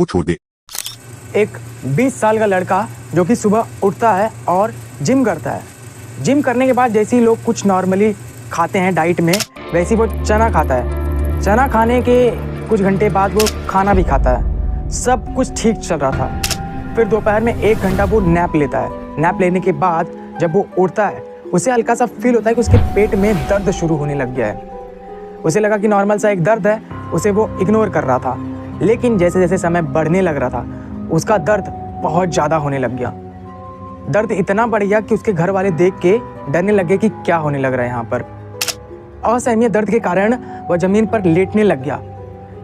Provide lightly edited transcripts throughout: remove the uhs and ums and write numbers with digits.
को छोड़ दे। एक 20 साल का लड़का जो कि सुबह उठता है और जिम करता है। जिम करने के बाद जैसे ही लोग कुछ नॉर्मली खाते हैं डाइट में, वैसे ही वो चना खाता है। चना खाने के कुछ घंटे बाद वो खाना भी खाता है। सब कुछ ठीक चल रहा था। फिर दोपहर में 1 घंटा वो नैप लेता है। नैप लेने के बाद जब वो उठता है, उसे हल्का सा फील होता है कि उसके पेट में दर्द शुरू होने लग गया है। उसे लगा कि नॉर्मल सा एक दर्द है, उसे वो इग्नोर कर रहा था। लेकिन जैसे जैसे समय बढ़ने लग रहा था, उसका दर्द बहुत ज़्यादा होने लग गया। दर्द इतना बढ़ गया कि उसके घर वाले देख के डरने लगे कि क्या होने लग रहा है यहाँ पर। असहनीय दर्द के कारण वह ज़मीन पर लेटने लग गया।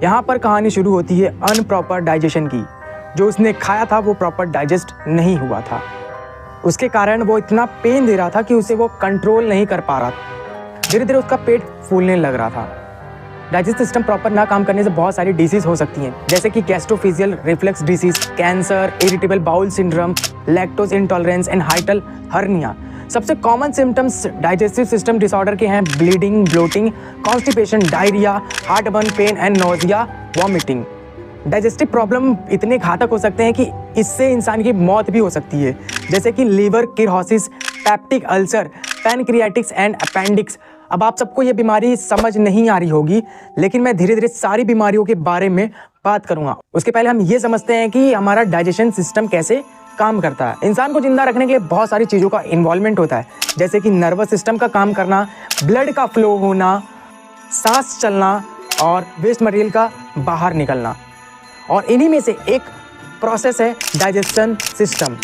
यहाँ पर कहानी शुरू होती है अनप्रॉपर डाइजेशन की। जो उसने खाया था वो प्रॉपर डाइजेस्ट नहीं हुआ था। उसके कारण वो इतना पेन दे रहा था कि उसे वो कंट्रोल नहीं कर पा रहा था। धीरे धीरे उसका पेट फूलने लग रहा था। डाइजेस्ट सिस्टम प्रॉपर ना काम करने से बहुत सारी डिसीज हो सकती हैं, जैसे कि gastroesophageal reflux disease, cancer, irritable bowel syndrome, lactose intolerance and hiatal hernia. सबसे common symptoms digestive system disorder के हैं bleeding, bloating, constipation, diarrhoea, heartburn, pain and nausea, vomiting. Digestive problem इतने घातक हो सकते हैं कि इससे इंसान की मौत भी हो सकती है, जैसे कि liver cirrhosis, peptic ulcer, pancreatitis and appendix. अब आप सबको ये बीमारी समझ नहीं आ रही होगी, लेकिन मैं धीरे धीरे सारी बीमारियों के बारे में बात करूंगा। उसके पहले हम ये समझते हैं कि हमारा डाइजेशन सिस्टम कैसे काम करता है। इंसान को जिंदा रखने के लिए बहुत सारी चीज़ों का इन्वॉल्वमेंट होता है, जैसे कि नर्वस सिस्टम का काम करना, ब्लड का फ्लो होना, सांस चलना और वेस्ट मटेरियल का बाहर निकलना। और इन्हीं में से एक प्रोसेस है डाइजेशन सिस्टम,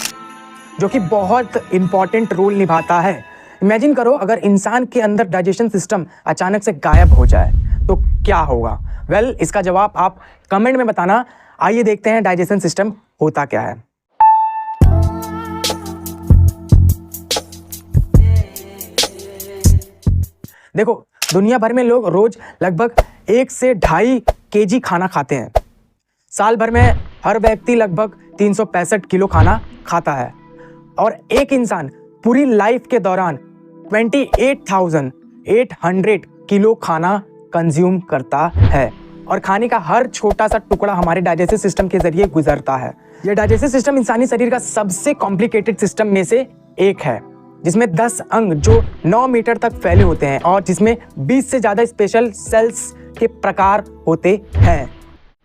जो कि बहुत इंपॉर्टेंट रोल निभाता है। इमेजिन करो अगर इंसान के अंदर डाइजेशन सिस्टम अचानक से गायब हो जाए तो क्या होगा। वेल, इसका जवाब आप कमेंट में बताना। आइए देखते हैं डाइजेशन सिस्टम होता क्या है। देखो, दुनिया भर में लोग रोज लगभग 1 से 2.5 kg खाना खाते हैं। साल भर में हर व्यक्ति लगभग 365 किलो खाना खाता है और एक इंसान पूरी लाइफ के दौरान 28,800 किलो खाना कंज्यूम करता है। और खाने का हर छोटा सा टुकड़ा हमारे डाइजेस्टिव सिस्टम के जरिए गुजरता है। यह डाइजेस्टिव सिस्टम इंसानी शरीर का सबसे कॉम्प्लिकेटेड सिस्टम में से एक है, जिसमें 10 अंग जो 9 मीटर तक फैले होते हैं और जिसमें 20 से ज्यादा स्पेशल सेल्स के प्रकार होते हैं।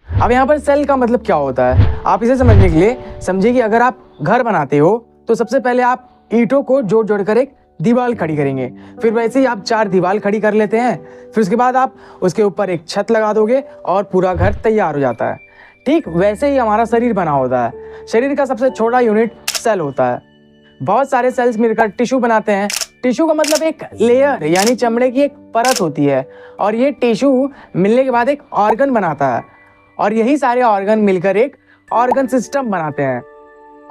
अब यहाँ पर सेल का मतलब क्या होता है, आप इसे समझने के लिए समझिए कि अगर आप घर बनाते हो तो सबसे पहले आप ईंटों को जोड़ जोड़कर एक दीवार खड़ी करेंगे। फिर वैसे ही आप 4 दीवार खड़ी कर लेते हैं। फिर उसके बाद आप उसके ऊपर एक छत लगा दोगे और पूरा घर तैयार हो जाता है। ठीक वैसे ही हमारा शरीर बना होता है। शरीर का सबसे छोटा यूनिट सेल होता है। बहुत सारे सेल्स मिलकर टिश्यू बनाते हैं। टिश्यू का मतलब एक लेयर यानी चमड़े की एक परत होती है और ये टिश्यू मिलने के बाद एक ऑर्गन बनाता है और यही सारे ऑर्गन मिलकर एक ऑर्गन सिस्टम बनाते हैं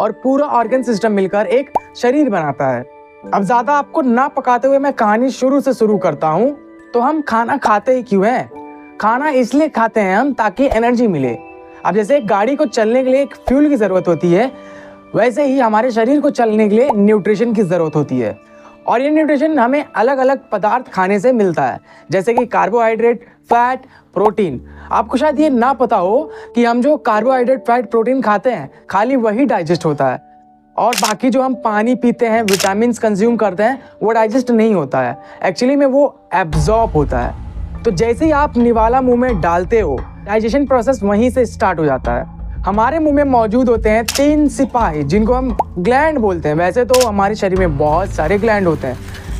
और पूरा ऑर्गन सिस्टम मिलकर एक शरीर बनाता है। अब ज्यादा आपको ना पकाते हुए मैं कहानी शुरू से शुरू करता हूँ। तो हम खाना खाते ही क्यों हैं? खाना इसलिए खाते हैं हम ताकि एनर्जी मिले। अब जैसे एक गाड़ी को चलने के लिए एक फ्यूल की जरूरत होती है, वैसे ही हमारे शरीर को चलने के लिए न्यूट्रिशन की जरूरत होती है। और ये न्यूट्रिशन हमें अलग अलग पदार्थ खाने से मिलता है, जैसे कि कार्बोहाइड्रेट, फैट, प्रोटीन। आपको शायद ये ना पता हो कि हम जो कार्बोहाइड्रेट, फैट, प्रोटीन खाते हैं खाली वही डाइजेस्ट होता है और बाकी जो हम पानी पीते हैं, विटामिन कंज्यूम करते हैं, वो डाइजेस्ट नहीं होता है। एक्चुअली में वो एब्जॉर्ब होता है। तो जैसे ही आप निवाला मुंह में डालते हो, डाइजेशन प्रोसेस वहीं से स्टार्ट हो जाता है। हमारे मुंह में मौजूद होते हैं 3 सिपाही, जिनको हम ग्लैंड बोलते हैं। वैसे तो हमारे शरीर में बहुत सारे ग्लैंड होते हैं,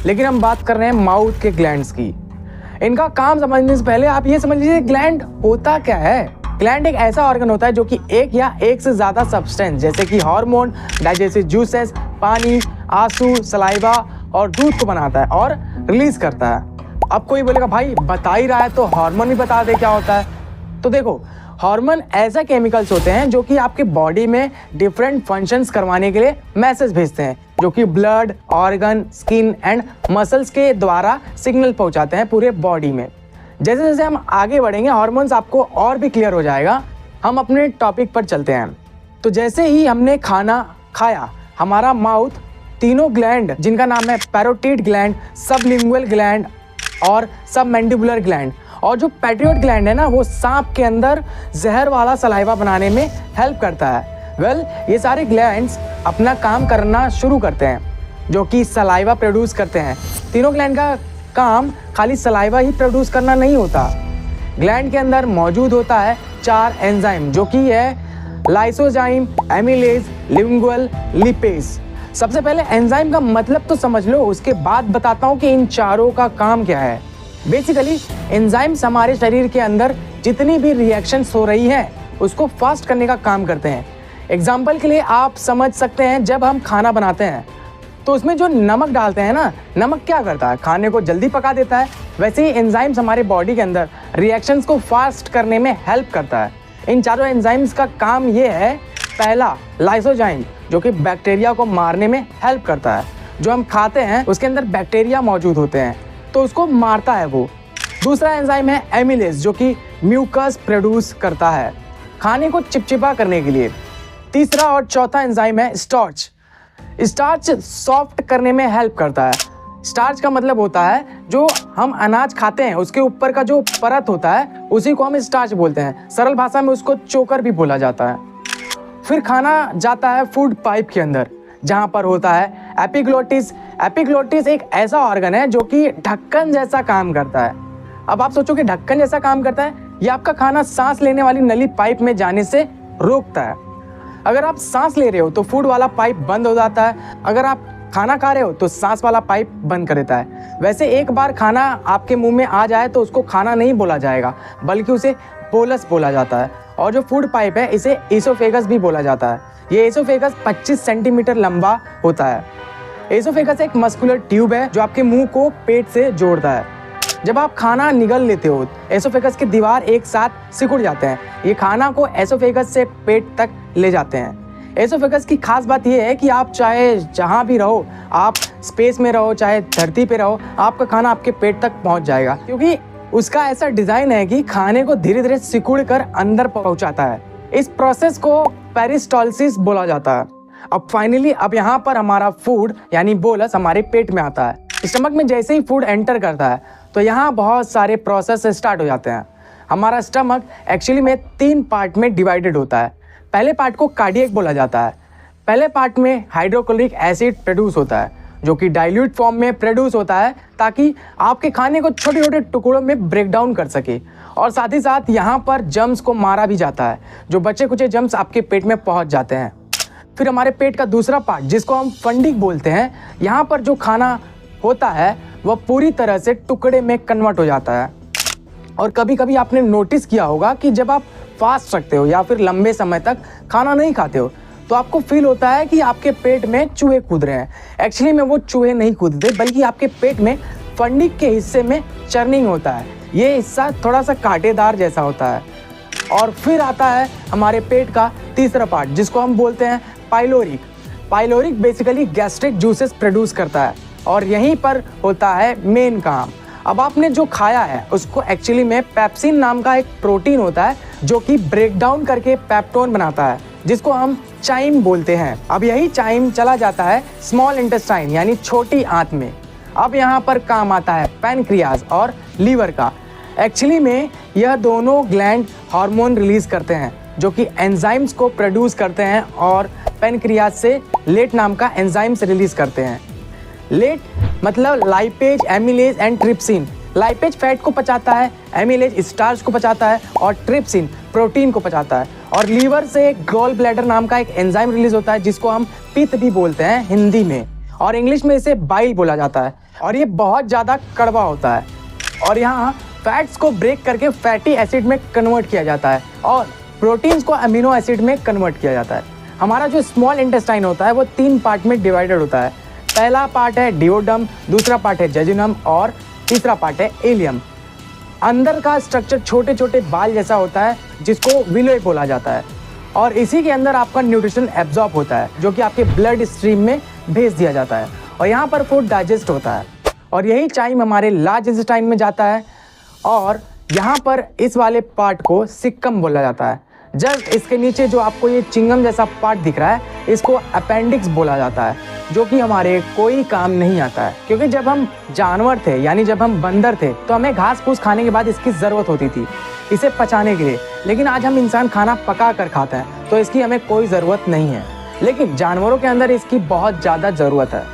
लेकिन हम बात कर रहे हैं माउथ के ग्लैंड्स की। इनका काम समझने से पहले आप ये समझ लीजिए ग्लैंड होता क्या है। ग्लैंड एक ऐसा ऑर्गन होता है जो कि एक या एक से ज्यादा सब्सटेंस, जैसे कि हार्मोन, डाइजेस्टिव जूसेस, पानी, आंसू, सलाइवा और दूध को बनाता है और रिलीज करता है। अब कोई बोलेगा भाई बता ही रहा है तो हार्मोन भी बता दे क्या होता है। तो देखो, हार्मोन ऐसा केमिकल्स होते हैं जो कि आपके बॉडी में डिफरेंट फंक्शंस करवाने के लिए मैसेज भेजते हैं, जो कि blood, organ, skin and muscles के द्वारा सिग्नल पहुंचाते हैं पूरे बॉडी में। जैसे जैसे हम आगे बढ़ेंगे हार्मोन्स आपको और भी क्लियर हो जाएगा। हम अपने टॉपिक पर चलते हैं। तो जैसे ही हमने खाना खाया, हमारा माउथ तीनों ग्लैंड जिनका नाम है पैरोटिड ग्लैंड, सबलिंगुअल ग्लैंड और सब मैंडिबुलर ग्लैंड। और जो पैट्रियोट ग्लैंड है ना, वो सांप के अंदर जहर वाला सलाइवा बनाने में हेल्प करता है। ये सारे ग्लैंड्स अपना काम करना शुरू करते हैं, जो कि सलाइवा प्रोड्यूस करते हैं। तीनों ग्लैंड का काम खाली सलाइवा ही प्रोड्यूस करना नहीं होता। ग्लैंड के अंदर मौजूद होता है 4 एंजाइम, जो कि है लाइसोजाइम, एमिलेज, लिंगुअल, लिपेज। सबसे पहले एंजाइम का मतलब तो समझ लो, उसके बाद बताता हूँ कि इन चारों का काम क्या है। बेसिकली एंजाइम्स हमारे शरीर के अंदर जितनी भी रिएक्शंस हो रही हैं उसको फास्ट करने का काम करते हैं। एग्जाम्पल के लिए आप समझ सकते हैं, जब हम खाना बनाते हैं तो उसमें जो नमक डालते हैं ना, नमक क्या करता है, खाने को जल्दी पका देता है। वैसे ही एंजाइम्स हमारे बॉडी के अंदर रिएक्शंस को फास्ट करने में हेल्प करता है। इन चारों एंजाइम्स का काम ये है, पहला लाइसोजाइम, जो कि बैक्टीरिया को मारने में हेल्प करता है। जो हम खाते हैं उसके अंदर बैक्टीरिया मौजूद होते हैं तो उसको मारता है वो। दूसरा एंजाइम है एमिलेज, जो कि म्यूकस प्रोड्यूस करता है खाने को चिपचिपा करने के लिए। तीसरा और चौथा एंजाइम है स्टार्च। स्टार्च सॉफ्ट करने में हेल्प करता है। स्टार्च का मतलब होता है जो हम अनाज खाते हैं उसके ऊपर का जो परत होता है उसी को हम स्टार्च बोलते हैं। सरल भाषा में उसको चोकर भी बोला जाता है। फिर खाना जाता है फूड पाइप के अंदर, जहाँ पर होता है एपिग्लोटिस। एपिग्लोटिस एक ऐसा ऑर्गन है जो कि ढक्कन जैसा काम करता है। अब आप सोचो कि ढक्कन जैसा काम करता है, ये आपका खाना सांस लेने वाली नली पाइप में जाने से रोकता है। अगर आप सांस ले रहे हो तो फूड वाला पाइप बंद हो जाता है, अगर आप खाना खा रहे हो तो सांस वाला पाइप बंद कर देता है। वैसे एक बार खाना आपके मुंह में आ जाए तो उसको खाना नहीं बोला जाएगा, बल्कि उसे बोलस बोला जाता है। और जो फूड पाइप है इसे एसोफेगस भी बोला जाता है। ये एसोफेगस 25 सेंटीमीटर लंबा होता है। एसोफेगस एक मस्कुलर ट्यूब है जो आपके मुंह को पेट से जोड़ता है। जब आप खाना निगल लेते हो, एसोफेगस के दीवार एक साथ सिकुड़ जाते हैं। ये खाना को एसोफेगस से पेट तक ले जाते हैं। एसोफेगस की खास बात यह है कि आप चाहे जहाँ भी रहो, आप स्पेस में रहो चाहे धरती पे रहो, आपका खाना आपके पेट तक पहुँच जाएगा, क्योंकि उसका ऐसा डिजाइन है कि खाने को धीरे धीरे सिकुड़ कर अंदर पहुँचाता है। इस प्रोसेस को पेरिस्टालसिस बोला जाता है। अब यहाँ पर हमारा फूड यानी बोलस हमारे पेट में आता है। स्टमक में जैसे ही फूड एंटर करता है तो यहाँ बहुत सारे प्रोसेस स्टार्ट हो जाते हैं। हमारा स्टमक एक्चुअली में 3 पार्ट में डिवाइडेड होता है। पहले पार्ट को कार्डियक बोला जाता है। पहले पार्ट में हाइड्रोक्लोरिक एसिड प्रोड्यूस होता है, जो कि डाइल्यूट फॉर्म में प्रोड्यूस होता है ताकि आपके खाने को छोटे छोटे टुकड़ों में ब्रेक डाउन कर सके। और साथ ही साथ यहाँ पर जम्स को मारा भी जाता है, जो बचे कुचे जम्स आपके पेट में पहुँच जाते हैं। फिर हमारे पेट का दूसरा पार्ट, जिसको हम फंडिक बोलते हैं, यहाँ पर जो खाना होता है वह पूरी तरह से टुकड़े में कन्वर्ट हो जाता है। और कभी कभी आपने नोटिस किया होगा कि जब आप फास्ट रखते हो या फिर लंबे समय तक खाना नहीं खाते हो तो आपको फील होता है कि आपके पेट में चूहे कूद रहे हैं। एक्चुअली में वो चूहे नहीं कूदते, बल्कि आपके पेट में फंडिक के हिस्से में चर्निंग होता है। ये हिस्सा थोड़ा सा कांटेदार जैसा होता है। और फिर आता है हमारे पेट का तीसरा पार्ट, जिसको हम बोलते हैं pyloric. Pyloric basically gastric juices produce करता है और यहीं पर होता है मेन काम। अब आपने जो खाया है उसको एक्चुअली में पेप्सिन नाम का एक प्रोटीन होता है जो कि ब्रेक डाउन करके पेप्टोन बनाता है, जिसको हम चाइम बोलते हैं। अब यही चाइम चला जाता है स्मॉल इंटेस्टाइन यानी छोटी आंत में। अब यहाँ पर काम आता है पैनक्रियाज और लीवर का। एक्चुअली में यह दोनों ग्लैंड हार्मोन रिलीज करते हैं जो कि एंजाइम्स को प्रोड्यूस करते हैं और पैनक्रियाज से लेट नाम का एंजाइम्स रिलीज करते हैं। लेट मतलब lipase, amylase and trypsin. Lipase fat को पचाता है, एमिलेज स्टार्च को पचाता है और ट्रिप्सिन प्रोटीन को पचाता है। और लीवर से गॉल ब्लैडर नाम का एक एंजाइम रिलीज होता है जिसको हम पित्त भी बोलते हैं हिंदी में, और इंग्लिश में इसे बाइल बोला जाता है। और ये बहुत ज़्यादा कड़वा होता है और यहाँ फैट्स को ब्रेक करके फैटी एसिड में कन्वर्ट किया जाता है और प्रोटीन्स को अमीनो एसिड में कन्वर्ट किया जाता है। हमारा जो स्मॉल इंटेस्टाइन होता है वो 3 पार्ट में डिवाइडेड होता है। पहला पार्ट है डिओडम, दूसरा पार्ट है जेजुनम और तीसरा पार्ट है एलियम। अंदर का स्ट्रक्चर छोटे छोटे बाल जैसा होता है जिसको विलोय बोला जाता है और इसी के अंदर आपका न्यूट्रिशन एब्जॉर्ब होता है जो कि आपके ब्लड स्ट्रीम में भेज दिया जाता है और यहाँ पर फूड डाइजेस्ट होता है। और यही चाइम हमारे लार्ज इंटेस्टाइन में जाता है और यहाँ पर इस वाले पार्ट को सिक्कम बोला जाता है। जस्ट इसके नीचे जो आपको ये चिंगम जैसा पार्ट दिख रहा है इसको अपेंडिक्स बोला जाता है। जो कि हमारे कोई काम नहीं आता है, क्योंकि जब हम जानवर थे यानी जब हम बंदर थे तो हमें घास फूस खाने के बाद इसकी ज़रूरत होती थी इसे पचाने के लिए। लेकिन आज हम इंसान खाना पका कर खाता है तो इसकी हमें कोई ज़रूरत नहीं है, लेकिन जानवरों के अंदर इसकी बहुत ज़्यादा ज़रूरत है।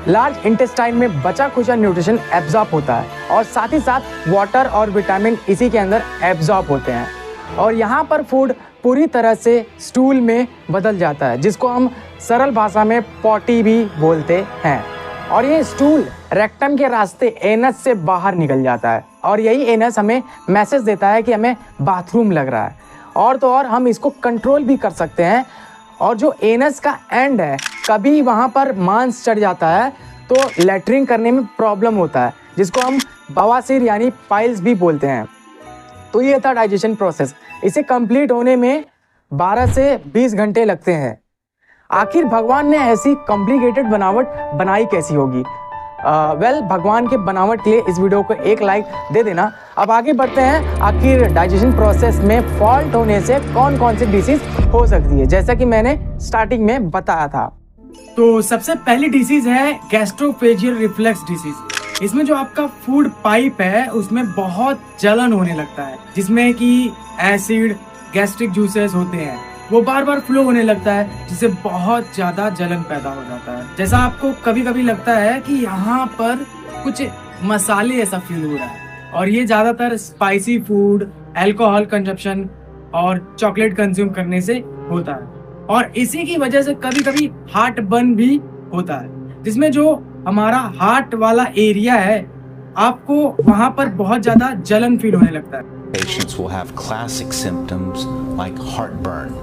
लार्ज इंटेस्टाइन में बचा खुचा न्यूट्रिशन एब्जॉर्ब होता है और साथ ही साथ वाटर और विटामिन इसी के अंदर एब्जॉर्ब होते हैं और यहाँ पर फूड पूरी तरह से स्टूल में बदल जाता है, जिसको हम सरल भाषा में पॉटी भी बोलते हैं। और ये स्टूल रेक्टम के रास्ते एनस से बाहर निकल जाता है और यही एनस हमें मैसेज देता है कि हमें बाथरूम लग रहा है। और तो और हम इसको कंट्रोल भी कर सकते हैं। और जो एनस का एंड है, कभी वहाँ पर मांस चढ़ जाता है तो लेटरिंग करने में प्रॉब्लम होता है, जिसको हम बवासीर यानी पाइल्स भी बोलते हैं। तो ये था डाइजेशन प्रोसेस। इसे कंप्लीट होने में 12 से 20 घंटे लगते हैं। आखिर भगवान ने ऐसी कॉम्प्लिकेटेड बनावट बनाई कैसी होगी? भगवान के बनावट के लिए इस वीडियो को एक लाइक दे देना। अब आगे बढ़ते हैं, आखिर डाइजेशन प्रोसेस में फॉल्ट होने से कौन कौन सी डिसीज हो सकती है, जैसा कि मैंने स्टार्टिंग में बताया था। तो सबसे पहली डिसीज है गैस्ट्रोफेजियल रिफ्लक्स डिसीज। इसमें जो आपका फूड पाइप है उसमें बहुत जलन होने लगता है, जिसमें कि एसिड गैस्ट्रिक जूसेस होते हैं वो बार बार फ्लो होने लगता है, जिससे बहुत ज्यादा जलन पैदा हो जाता है। जैसा आपको कभी कभी लगता है कि यहाँ पर कुछ मसाले ऐसा फील हो रहा है, और ये ज्यादातर स्पाइसी फूड, अल्कोहल कंजप्शन और चॉकलेट कंज्यूम करने से होता है। और इसी की वजह से कभी कभी हार्ट बर्न भी होता है, जिसमें जो हमारा हार्ट वाला एरिया है आपको वहां पर बहुत ज्यादा जलन फील होने लगता है। Patients will have classic symptoms like heartburn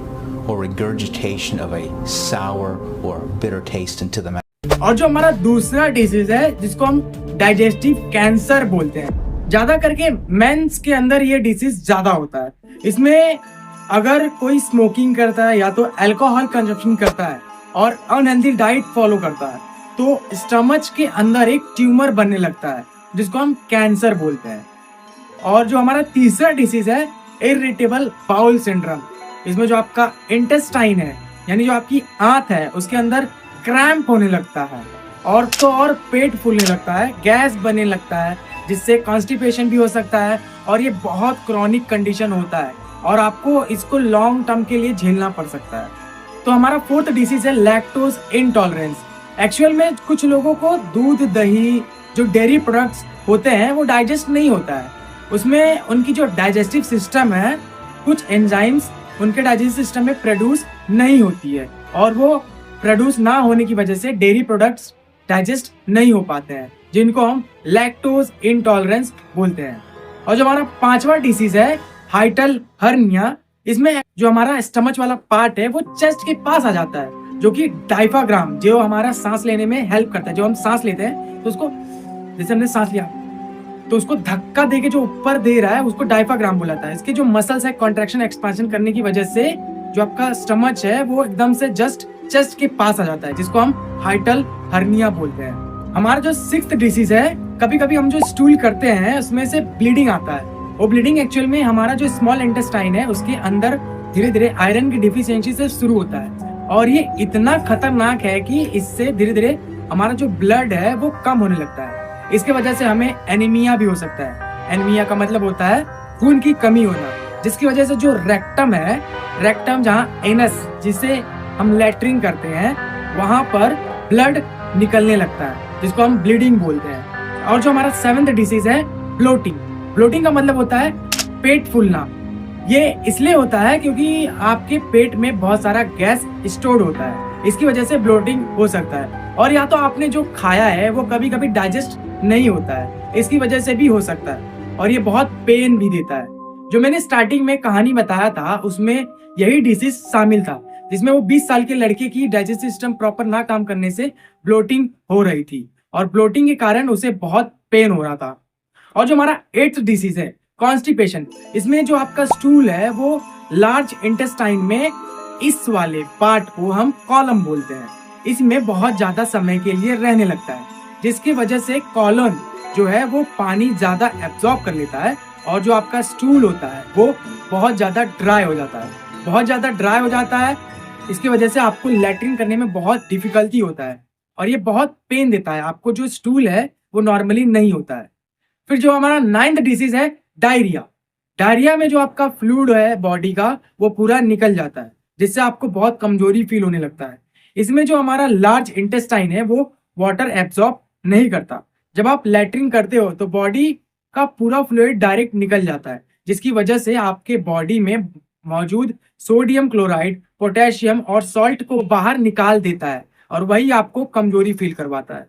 or regurgitation of a sour or bitter taste into the mouth. और जो हमारा दूसरा डिजीज है जिसको हम डाइजेस्टिव कैंसर बोलते हैं, ज्यादा करके मेंस के अंदर ये डिजीज ज्यादा होता है। इसमें अगर कोई स्मोकिंग करता है या तो अल्कोहल कंजप्शन करता है और अनहेल्दी डाइट फॉलो करता है तो स्टमच के अंदर एक ट्यूमर बनने लगता है, जिसको हम कैंसर बोलते हैं। और जो हमारा तीसरा डिसीज है इरिटेबल बाउल सिंड्रोम। इसमें जो आपका इंटेस्टाइन है यानी जो आपकी आंत है उसके अंदर क्रैम्प होने लगता है और तो और पेट फूलने लगता है, गैस बनने लगता है, जिससे कॉन्स्टिपेशन भी हो सकता है। और ये बहुत क्रॉनिक कंडीशन होता है और आपको इसको लॉन्ग टर्म के लिए झेलना पड़ सकता है। तो हमारा फोर्थ डिसीज है लैक्टोज इंटॉलरेंस। एक्चुअल में कुछ लोगों को दूध, दही, जो डेयरी प्रोडक्ट्स होते हैं वो डाइजेस्ट नहीं होता है। उसमें उनकी जो डाइजेस्टिव सिस्टम है, कुछ एंजाइम्स उनके डाइजेस्टिव सिस्टम में प्रोड्यूस नहीं होती है और वो प्रोड्यूस ना होने की वजह से डेयरी प्रोडक्ट्स डाइजेस्ट नहीं हो पाते हैं, जिनको हम लैक्टोज इंटॉलरेंस बोलते हैं। और जो हमारा पांचवा डिसीज है हाइटल हर्निया, इसमें जो हमारा स्टमच वाला पार्ट है वो चेस्ट के पास आ जाता है, जो कि डायफ्राम, जो हमारा सांस लेने में हेल्प करता है। जो हम सांस लेते हैं तो उसको, जैसे हमने सांस लिया तो उसको धक्का देके जो ऊपर दे रहा है उसको डायफ्राम बुलाता है। इसके जो मसल्स है कॉन्ट्रैक्शन एक्सपेंशन करने की वजह से जो आपका स्टमच है वो एकदम से जस्ट चेस्ट के पास आ जाता है, जिसको हम हाइटल हर्निया बोलते हैं। हमारा जो सिक्स्थ डिसीज है, कभी कभी हम जो स्टूल करते हैं उसमें से ब्लीडिंग आता है। वो ब्लीडिंग एक्चुअल में हमारा जो स्मॉल इंटेस्टाइन है उसके अंदर धीरे धीरे आयरन की डिफिशियंसी से शुरू होता है और ये इतना खतरनाक है कि इससे धीरे धीरे हमारा जो ब्लड है वो कम होने लगता है। इसके वजह से हमें एनीमिया भी हो सकता है। एनीमिया का मतलब होता है खून की कमी होना, जिसकी वजह से जो रेक्टम है, रेक्टम जहाँ एनस जिसे हम लेटरिंग करते हैं वहां पर ब्लड निकलने लगता है, जिसको हम ब्लीडिंग बोलते हैं। और जो हमारा सेवेंथ डिसीज है ब्लोटिंग। ब्लोटिंग का मतलब होता है पेट फूलना। ये इसलिए होता है क्योंकि आपके पेट में बहुत सारा गैस स्टोर होता है, इसकी वजह से ब्लोटिंग हो सकता है। और या तो आपने जो खाया है वो कभी कभी डाइजेस्ट नहीं होता है, इसकी वजह से भी हो सकता है और ये बहुत पेन भी देता है। जो मैंने स्टार्टिंग में कहानी बताया था उसमें यही डिसीज शामिल था, जिसमें वो 20 साल के लड़के की डाइजेस्टिव सिस्टम प्रॉपर ना काम करने से ब्लोटिंग हो रही थी और ब्लोटिंग के कारण उसे बहुत पेन हो रहा था। और जो हमारा 8th डिसीज है कॉन्स्टिपेशन, इसमें जो आपका स्टूल है वो लार्ज इंटेस्टाइन में इस वाले पार्ट को हम कॉलम बोलते हैं, इसमें बहुत ज्यादा समय के लिए रहने लगता है, जिसकी वजह से कॉलन जो है वो पानी ज्यादा एब्जॉर्ब कर लेता है और जो आपका स्टूल होता है वो बहुत ज्यादा ड्राई हो जाता है। बहुत ज्यादा ड्राई हो जाता है, इसकी वजह से आपको लैट्रिन करने में बहुत डिफिकल्टी होता है और ये बहुत पेन देता है आपको। जो स्टूल है वो नॉर्मली नहीं होता है। फिर जो हमारा 9th डिसीज है डायरिया। डायरिया में जो आपका फ्लूइड है बॉडी का वो पूरा निकल जाता है, जिससे आपको बहुत कमजोरी फील होने लगता है। इसमें जो हमारा लार्ज इंटेस्टाइन है वो वाटर एब्जॉर्ब नहीं करता। जब आप लैट्रिन करते हो तो बॉडी का पूरा फ्लूइड डायरेक्ट निकल जाता है, जिसकी वजह से आपके बॉडी में मौजूद सोडियम क्लोराइड, पोटेशियम और सॉल्ट को बाहर निकाल देता है और वही आपको कमजोरी फील करवाता है।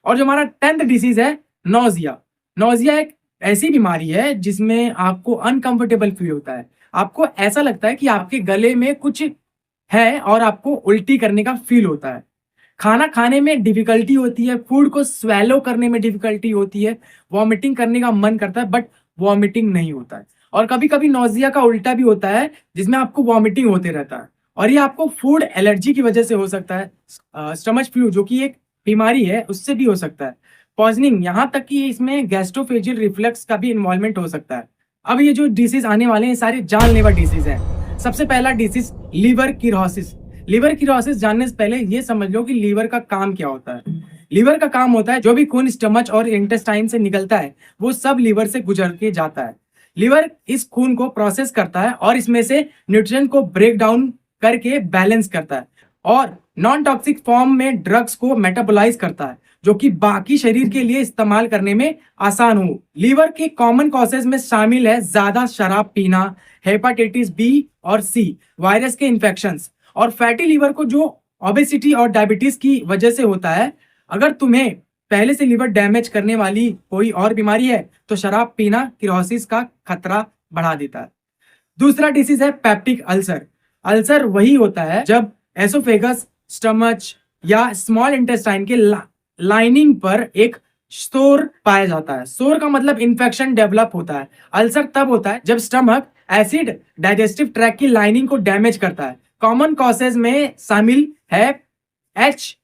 और जो हमारा 10th डिसीज है नोजिया। नोजिया एक ऐसी बीमारी है जिसमें आपको अनकंफर्टेबल फील होता है। आपको ऐसा लगता है कि आपके गले में कुछ है और आपको उल्टी करने का फील होता है। खाना खाने में डिफिकल्टी होती है, फूड को स्वेलो करने में डिफिकल्टी होती है, वॉमिटिंग करने का मन करता है बट वॉमिटिंग नहीं होता है। और कभी कभी नोजिया का उल्टा भी होता है जिसमें आपको वॉमिटिंग होते रहता है और ये आपको फूड एलर्जी की वजह से हो सकता है। स्टमच फ्लू जो कि एक बीमारी है उससे भी हो सकता है। पॉइजनिंग, यहाँ तक कि इसमें गैस्ट्रोफेजियल रिफ्लक्स का भी इन्वॉल्वमेंट हो सकता है। अब ये जो डिसीज आने वाले हैं सारे जानलेवा डिसीज हैं। सबसे पहला डिसीज लीवर किरोसिस। लीवर किरोसिस जानने से पहले ये समझ लो कि लीवर का काम क्या होता है। लीवर का काम होता है जो भी खून स्टमच और इंटेस्टाइन से निकलता है वो सब लीवर से गुजर के जाता है। लीवर इस खून को प्रोसेस करता है और इसमें से न्यूट्रिएंट को ब्रेक डाउन करके बैलेंस करता है और नॉन टॉक्सिक फॉर्म में ड्रग्स को मेटाबोलाइज करता है जो कि बाकी शरीर के लिए इस्तेमाल करने में आसान हो। लीवर के कॉमन कॉजेज में शामिल है ज्यादा शराब पीना, हेपेटाइटिस बी और सी, वायरस के इन्फेक्शंस और फैटी लीवर को जो ओबेसिटी और डायबिटीज की वजह से होता है। अगर तुम्हें पहले से लीवर डैमेज करने वाली कोई और बीमारी है तो शराब पीना किरोसिस का खतरा बढ़ा देता है। दूसरा डिसीज है पेप्टिक अल्सर। अल्सर वही होता है जब एसोफेगस, स्टमच या स्मॉल इंटेस्टाइन के लाइनिंग पर एक सोर पाया जाता है। सोर का मतलब इंफेक्शन डेवलप होता है। अल्सर तब होता है जब स्टमक एसिड डाइजेस्टिव ट्रैक्ट की लाइनिंग को डैमेज करता है। कॉमन कॉजेज में शामिल है एच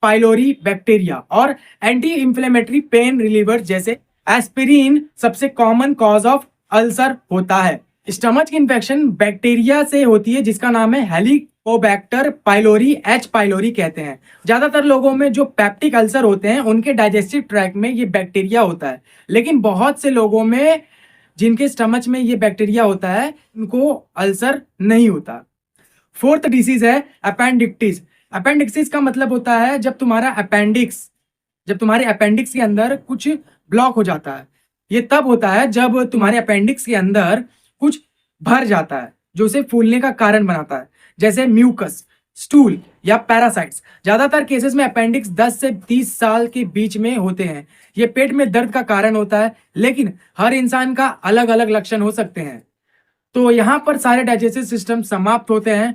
पाइलोरी बैक्टीरिया और एंटी इंफ्लेमेटरी पेन रिलीवर जैसे एस्पिरिन सबसे कॉमन कॉज ऑफ अल्सर होता है। स्टमच की इन्फेक्शन बैक्टीरिया से होती है जिसका नाम है हेलिकोबैक्टर पाइलोरी, एच पाइलोरी कहते हैं। ज्यादातर लोगों में जो पेप्टिक अल्सर होते हैं उनके डाइजेस्टिव ट्रैक्ट में ये बैक्टीरिया होता है, लेकिन बहुत से लोगों में जिनके स्टमच में ये बैक्टीरिया होता है उनको अल्सर नहीं होता। 4th डिसीज है अपेंडिक्टिस। अपेंडिक्सिस का मतलब होता है जब तुम्हारे अपेंडिक्स के अंदर कुछ ब्लॉक हो जाता है। ये तब होता है जब तुम्हारे अपेंडिक्स के अंदर कुछ भर जाता है जो उसे फूलने का कारण बनाता है, जैसे म्यूकस, स्टूल या पैरासाइट्स। ज्यादातर केसेस में अपेंडिक्स 10 से 30 साल के बीच में होते हैं। ये पेट में दर्द का कारण होता है, लेकिन हर इंसान का अलग अलग लक्षण हो सकते हैं। तो यहाँ पर सारे डाइजेस्टिव सिस्टम समाप्त होते हैं।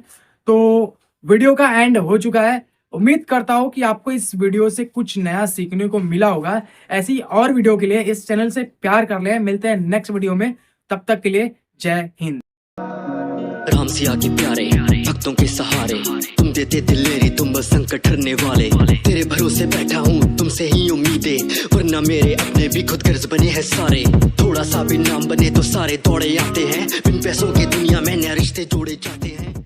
तो वीडियो का एंड हो चुका है। उम्मीद करता हूँ कि आपको इस वीडियो से कुछ नया सीखने को मिला होगा। ऐसी और वीडियो के लिए इस चैनल से प्यार कर लें। मिलते हैं नेक्स्ट वीडियो में, तब तक के लिए जय हिंद। राम सिया के प्यारे भक्तों के सहारे, तुम देते दिलेरी, तुम बस संकट हरने वाले। तेरे भरोसे बैठा हूँ, तुमसे ही उम्मीदें, वरना मेरे अपने भी खुद गर्ज बने हैं सारे। थोड़ा सा भी नाम बने तो सारे दौड़े आते हैं, बिन पैसों की दुनिया में नए रिश्ते जोड़े जाते हैं।